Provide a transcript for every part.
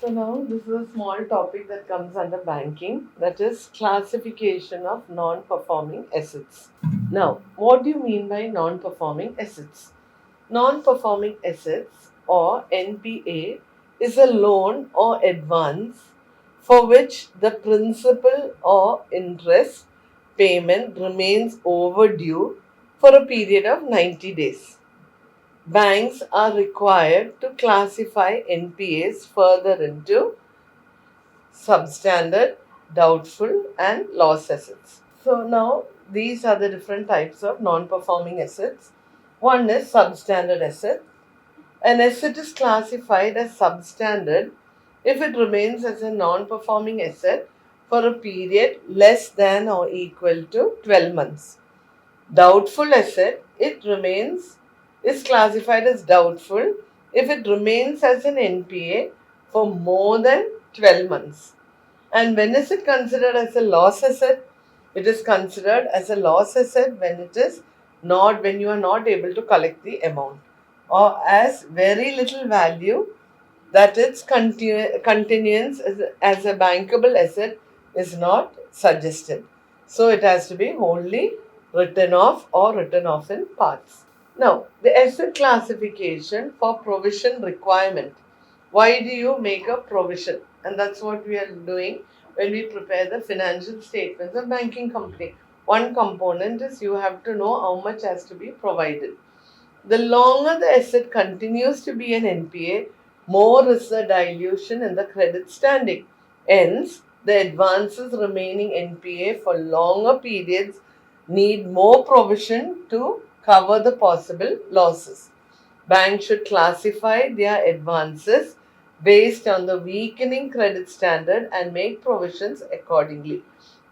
So now this is a small topic that comes under banking, that is classification of non-performing assets. Now, what do you mean by non-performing assets? Non-performing assets or NPA is a loan or advance for which the principal or interest payment remains overdue for a period of 90 days. Banks are required to classify NPAs further into substandard, doubtful, and loss assets. So now these are the different types of non-performing assets. One is substandard asset. An asset is classified as substandard if it remains as a non-performing asset for a period less than or equal to 12 months. Doubtful asset, it remains is classified as doubtful if it remains as an NPA for more than 12 months. And when is it considered as a loss asset? It is considered as a loss asset when it is not, when you are not able to collect the amount, or as very little value, that its continuance as a bankable asset is not suggested. So it has to be wholly written off or written off in parts. Now, the asset classification for provision requirement. Why do you make a provision? And that's what we are doing when we prepare the financial statements of banking company. One component is you have to know how much has to be provided. The longer the asset continues to be an NPA, more is the dilution in the credit standing. Hence, the advances remaining NPA for longer periods need more provision to cover the possible losses. Banks should classify their advances based on the weakening credit standard and make provisions accordingly.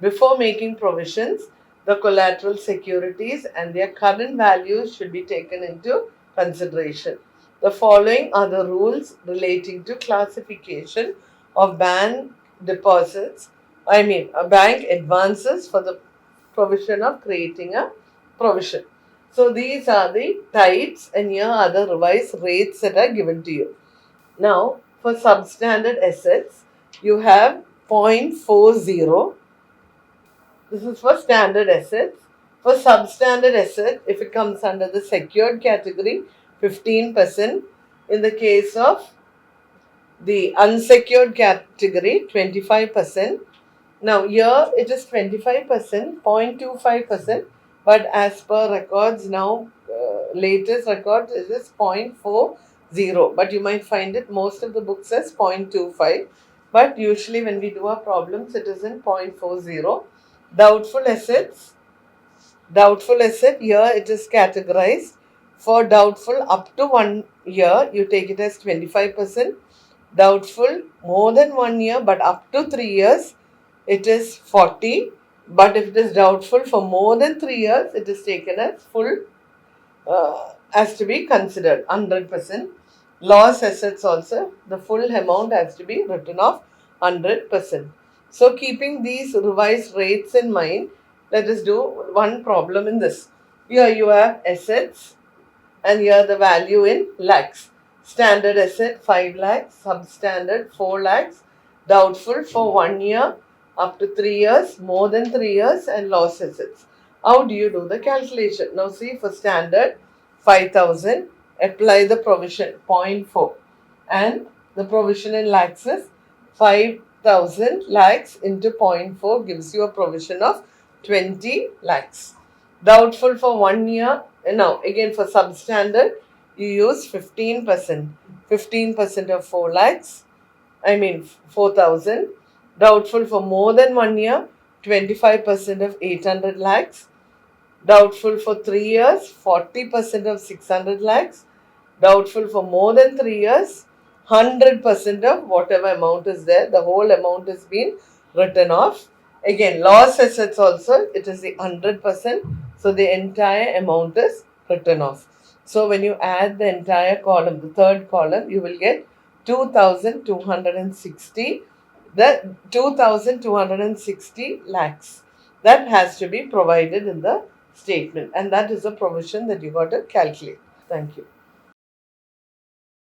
Before making provisions, the collateral securities and their current values should be taken into consideration. The following are the rules relating to classification of bank deposits, bank advances for the provision of creating a provision. So these are the types, and here are the revised rates that are given to you. Now, for substandard assets, you have 0.40. This is for standard assets. For substandard asset, if it comes under the secured category, 15%. In the case of the unsecured category, 25%. Now, here it is 25%, 0.25%, but as per records now, latest record is 0.40. But you might find it, most of the books says 0.25. But usually when we do our problems, it is in 0.40. Doubtful assets. Doubtful asset, here it is categorized. For doubtful up to 1 year, you take it as 25%. Doubtful more than 1 year but up to 3 years, it is 40. But if it is doubtful for more than 3 years, it is taken as full, has to be considered 100%. Loss assets also, the full amount has to be written off 100%. So keeping these revised rates in mind, let us do one problem in this. Here you have assets and here the value in lakhs. Standard asset 5 lakhs, substandard 4 lakhs, doubtful for 1 year, up to 3 years, more than 3 years, and loss assets. How do you do the calculation? Now see, for standard 5,000, apply the provision 0.4, and the provision in lakhs is 5,000 lakhs into 0.4 gives you a provision of 20 lakhs. Doubtful for 1 year. Now again for substandard, you use 15%. 15% of 4 lakhs, 4,000. Doubtful for more than 1 year, 25% of 800 lakhs. Doubtful for 3 years, 40% of 600 lakhs. Doubtful for more than 3 years, 100% of whatever amount is there. The whole amount is being written off. Again, loss assets also, it is the 100%. So the entire amount is written off. So when you add the entire column, the third column, you will get 2,260. The 2,260 lakhs. That has to be provided in the statement, and that is a provision that you got to calculate. Thank you.